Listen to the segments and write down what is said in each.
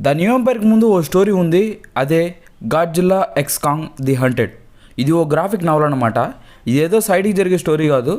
The new ఎంపైర్కి ముందు ఓ story ఉంది, అదే Godzilla X Kong the haunted. ఇది ఓ గ్రాఫిక్ నావల్ అనమాట. ఇదేదో సైడ్కి జరిగే స్టోరీ కాదు,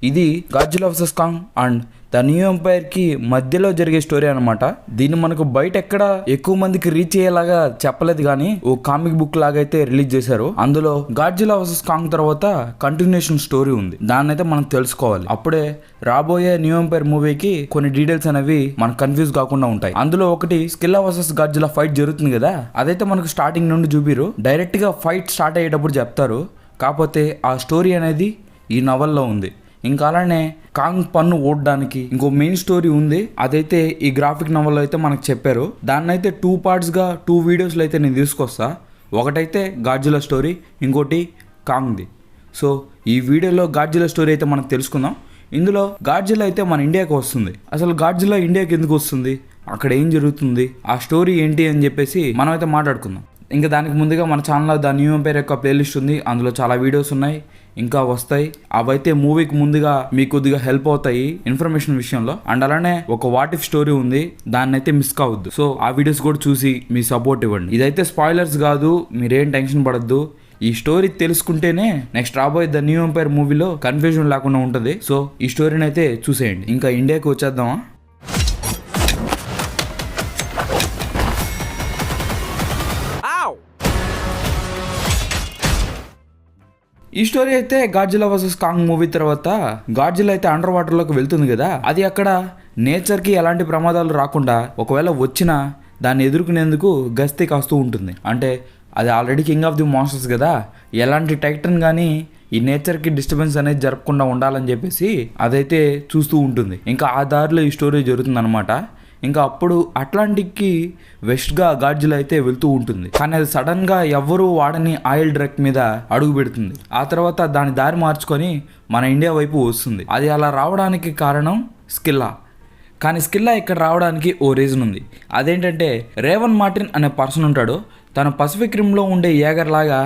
ఇది Godzilla versus Kong and the new ఎంపైర్కి మధ్యలో జరిగే స్టోరీ అనమాట. దీన్ని మనకు బయట ఎక్కడ ఎక్కువ మందికి రీచ్ అయ్యేలాగా చెప్పలేదు, కానీ ఓ కామిక్ బుక్ లాగా అయితే రిలీజ్ చేశారు. అందులో గాడ్జిల్లా వర్సెస్ కాంగ్ తర్వాత కంటిన్యూషన్ స్టోరీ ఉంది, దాన్ని అయితే మనం తెలుసుకోవాలి. అప్పుడే రాబోయే న్యూ ఎంపైర్ మూవీకి కొన్ని డీటెయిల్స్ అనేవి మనకు కన్ఫ్యూజ్ కాకుండా ఉంటాయి. అందులో ఒకటి స్కిల్లా వర్సెస్ గాడ్జిల్లా ఫైట్ జరుగుతుంది కదా, అదైతే మనకు స్టార్టింగ్ నుండి చూపిరు, డైరెక్ట్ గా ఫైట్ స్టార్ట్ అయ్యేటప్పుడు చెప్తారు. కాకపోతే ఆ స్టోరీ అనేది ఈ నవల్లో ఉంది. ఇంకా అలానే కాంగ్ పన్ను ఓడడానికి ఇంకో మెయిన్ స్టోరీ ఉంది, అదైతే ఈ గ్రాఫిక్ నవల్లో అయితే మనకు చెప్పారు. దాన్ని అయితే 2 పార్ట్స్గా 2 వీడియోస్లో అయితే నేను తీసుకొస్తా. ఒకటైతే గాడ్జిల్లా స్టోరీ, ఇంకోటి కాంగ్ది. సో ఈ వీడియోలో గాడ్జిల్లా స్టోరీ అయితే మనం తెలుసుకుందాం. ఇందులో గాడ్జిల్లా అయితే మన ఇండియాకి వస్తుంది. అసలు గాడ్జిల్లా ఇండియాకి ఎందుకు వస్తుంది, అక్కడ ఏం జరుగుతుంది, ఆ స్టోరీ ఏంటి అని చెప్పేసి మనం అయితే మాట్లాడుకుందాం. ఇంకా దానికి ముందుగా మన ఛానల్లో ద న్యూ ఎంపైర్ యొక్క ప్లేలిస్ట్ ఉంది, అందులో చాలా వీడియోస్ ఉన్నాయి, ఇంకా వస్తాయి. అవైతే మూవీకి ముందుగా మీకు కొద్దిగా హెల్ప్ అవుతాయి ఇన్ఫర్మేషన్ విషయంలో. అండ్ అలానే ఒక వాట్ ఇఫ్ స్టోరీ ఉంది, దాన్ని అయితే మిస్ కావద్దు. సో ఆ వీడియోస్ కూడా చూసి మీ సపోర్ట్ ఇవ్వండి. ఇదైతే స్పాయిలర్స్ కాదు, మీరేం టెన్షన్ పడద్దు. ఈ స్టోరీ తెలుసుకుంటేనే నెక్స్ట్ రాబోయే ద న్యూ ఎంపైర్ మూవీలో కన్ఫ్యూజన్ లేకుండా ఉంటుంది. సో ఈ స్టోరీని అయితే చూసేయండి. ఇంకా ఇండియాకి వచ్చేద్దామా. ఈ స్టోరీ అయితే గాడ్జిల్లా వర్సెస్ కాంగ్ మూవీ తర్వాత గాడ్జిల్లా అయితే అండర్ వాటర్లోకి వెళ్తుంది కదా, అది అక్కడ నేచర్కి ఎలాంటి ప్రమాదాలు రాకుండా ఒకవేళ వచ్చినా దాన్ని ఎదుర్కొనేందుకు గస్తీ కాస్తూ ఉంటుంది. అంటే అది already king of the monsters కదా, ఎలాంటి టైటన్ కానీ ఈ నేచర్కి డిస్టర్బెన్స్ అనేది జరగకుండా ఉండాలని చెప్పేసి అదైతే చూస్తూ ఉంటుంది. ఇంకా ఆ దారిలో ఈ స్టోరీ జరుగుతుంది అనమాట. ఇంకా అప్పుడు అట్లాంటిక్కి వెస్ట్గా గాడ్జిల్లా అయితే వెళ్తూ ఉంటుంది, కానీ అది సడన్గా ఎవ్వరూ వాడని ఆయిల్ డ్రగ్ మీద అడుగు పెడుతుంది. ఆ తర్వాత దాని దారి మార్చుకొని మన ఇండియా వైపు వస్తుంది. అది అలా రావడానికి కారణం స్కిల్లా. కానీ స్కిల్లా ఇక్కడ రావడానికి ఓ రీజన్ ఉంది. అదేంటంటే రేవన్ మార్టిన్ అనే పర్సన్ ఉంటాడు, తను పసిఫిక్ రిమ్లో ఉండే ఏగర్ లాగా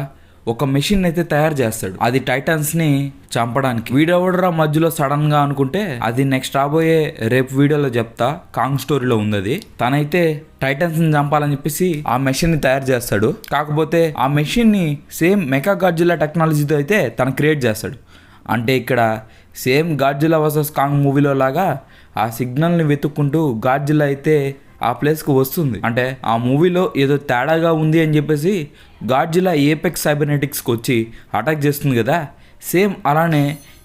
ఒక మెషిన్ అయితే తయారు చేస్తాడు, అది టైటన్స్ ని చంపడానికి. వీడెవడరా మధ్యలో సడన్ గా అనుకుంటే అది నెక్స్ట్ రాబోయే రేపు వీడియోలో చెప్తా, కాంగ్ స్టోరీలో ఉంది అది. తనైతే టైటన్స్ ని చంపాలని చెప్పేసి ఆ మెషిన్ ని తయారు చేస్తాడు. కాకపోతే ఆ మెషిన్ ని సేమ్ మెగా గాడ్జిల్లా టెక్నాలజీతో అయితే తను క్రియేట్ చేస్తాడు. అంటే ఇక్కడ సేమ్ గాడ్జిల్లా వర్సెస్ కాంగ్ మూవీలో లాగా ఆ సిగ్నల్ని వెతుక్కుంటూ గాడ్జిల్లా అయితే ఆ ప్లేస్కి వస్తుంది. అంటే ఆ మూవీలో ఏదో తేడాగా ఉంది అని చెప్పేసి గాడ్జిల్లా ఏపెక్స్ సైబర్నెటిక్స్కి వచ్చి అటాక్ చేస్తుంది కదా, సేమ్ అలానే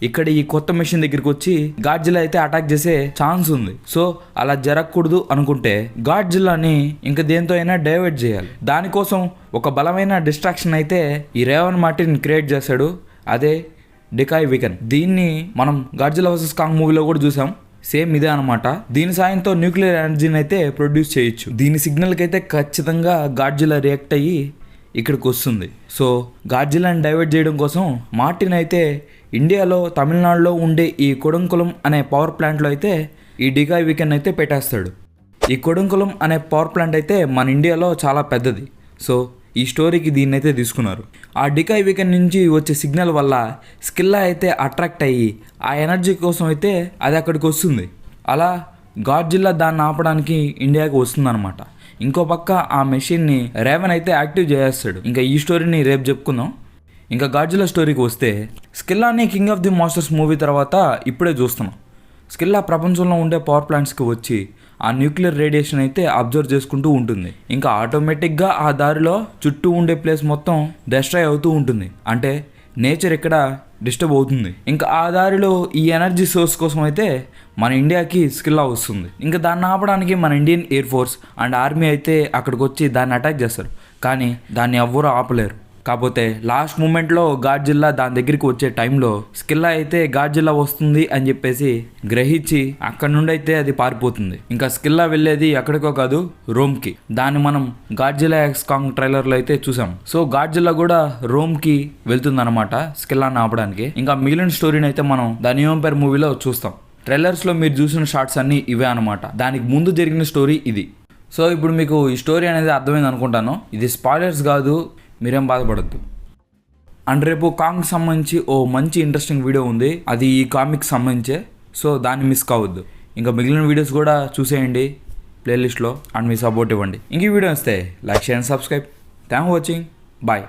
ఇక్కడ ఈ కొత్త మెషిన్ దగ్గరికి వచ్చి గాడ్జిల్లా అయితే అటాక్ చేసే ఛాన్స్ ఉంది. సో అలా జరగకూడదు అనుకుంటే గాడ్జిల్లాని ఇంకా దేంతో అయినా డైవర్ట్ చేయాలి. దానికోసం ఒక బలమైన డిస్ట్రాక్షన్ అయితే ఈ రేవన్ మార్టిన్ క్రియేట్ చేశాడు, అదే డికాయ్ వీకెన్. దీన్ని మనం గాడ్జిల్లా వర్సెస్ కాంగ్ మూవీలో కూడా చూసాం, సేమ్ ఇదే అనమాట. దీని సాయంతో న్యూక్లియర్ ఎనర్జీని అయితే ప్రొడ్యూస్ చేయొచ్చు. దీని సిగ్నల్కి అయితే ఖచ్చితంగా గాడ్జిల్లా రియాక్ట్ అయ్యి ఇక్కడికి వస్తుంది. సో గాడ్జిల్లాని డైవర్ట్ చేయడం కోసం మార్టిన్ అయితే ఇండియాలో తమిళనాడులో ఉండే ఈ కొడంకులం అనే పవర్ ప్లాంట్లో అయితే ఈ డికాయ్ వీకెన్ అయితే పెట్టేస్తాడు. ఈ కొడంకులం అనే పవర్ ప్లాంట్ అయితే మన ఇండియాలో చాలా పెద్దది. సో ఈ స్టోరీకి దీన్ని అయితే తీసుకున్నారు. ఆ డికాయ్ వీకెన్ నుంచి వచ్చే సిగ్నల్ వల్ల స్కిల్లా అయితే అట్రాక్ట్ అయ్యి ఆ ఎనర్జీ కోసం అయితే అది అక్కడికి వస్తుంది. అలా గాడ్జిల్లా దాన్ని ఆపడానికి ఇండియాకి వస్తుంది అనమాట. ఇంకో పక్క ఆ మెషిన్ని రేవన్ అయితే యాక్టివ్ చేసేస్తాడు. ఇంకా ఈ స్టోరీని రేపు చెప్పుకుందాం. ఇంకా గాడ్జిల్లా స్టోరీకి వస్తే స్కిల్లాని king of the monsters movie తర్వాత ఇప్పుడే చూస్తున్నాం. స్కిల్లా ప్రపంచంలో ఉండే పవర్ ప్లాంట్స్కి వచ్చి ఆ న్యూక్లియర్ రేడియేషన్ అయితే అబ్జర్వ్ చేసుకుంటూ ఉంటుంది. ఇంకా ఆటోమేటిక్గా ఆ దారిలో చుట్టూ ఉండే ప్లేస్ మొత్తం డిస్ట్రాయ్ అవుతూ ఉంటుంది. అంటే నేచర్ ఇక్కడ డిస్టర్బ్ అవుతుంది. ఇంకా ఆ దారిలో ఈ ఎనర్జీ సోర్స్ కోసం అయితే మన ఇండియాకి స్కిల్లా వస్తుంది. ఇంకా దాన్ని ఆపడానికి మన Indian air force and army అయితే అక్కడికి వచ్చి దాన్ని అటాక్ చేస్తారు, కానీ దాన్ని ఎవ్వరూ ఆపలేరు. కాకపోతే లాస్ట్ మూమెంట్లో గాడ్జిల్లా దాని దగ్గరికి వచ్చే టైంలో స్కిల్లా అయితే గాడ్జిల్లా వస్తుంది అని చెప్పేసి గ్రహించి అక్కడ నుండి అయితే అది పారిపోతుంది. ఇంకా స్కిల్లా వెళ్ళేది ఎక్కడికో కాదు, రోమ్కి. దాన్ని మనం గాడ్జిల్లా ఎక్స్ కాంగ్ ట్రైలర్లో అయితే చూసాం. సో గాడ్జిల్లా కూడా రోమ్కి వెళ్తుంది అనమాట స్కిల్లాని ఆపడానికి. ఇంకా మిగిలిన స్టోరీని అయితే మనం ద న్యూ ఎంపైర్ మూవీలో చూస్తాం. ట్రైలర్స్లో మీరు చూసిన షార్ట్స్ అన్నీ ఇవే అనమాట. దానికి ముందు జరిగిన స్టోరీ ఇది. సో ఇప్పుడు మీకు ఈ స్టోరీ అనేది అర్థమైంది అనుకుంటాను. ఇది స్పాయిలర్స్ కాదు, మీరేం బాధపడద్దు. అండ్ రేపు కాంగ్ సంబంధించి ఓ మంచి ఇంట్రెస్టింగ్ వీడియో ఉంది, అది ఈ కామిక్ సంబంధించే. సో దాన్ని మిస్ కావద్దు. ఇంకా మిగిలిన వీడియోస్ కూడా చూసేయండి. ప్లేలిస్ట్లో అండ్ మీ సపోర్ట్ ఇవ్వండి. ఇంక ఈ వీడియో వస్తే like share and subscribe. Thank for watching. Bye.